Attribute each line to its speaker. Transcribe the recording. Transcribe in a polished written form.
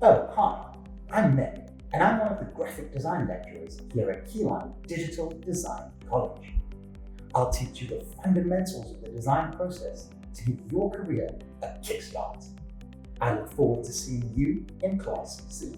Speaker 1: Oh, hi, I'm Nick, and I'm one of the graphic design lecturers here at Keyline Digital Design College. I'll teach you the fundamentals of the design process to give your career a kickstart. I look forward to seeing you in class soon.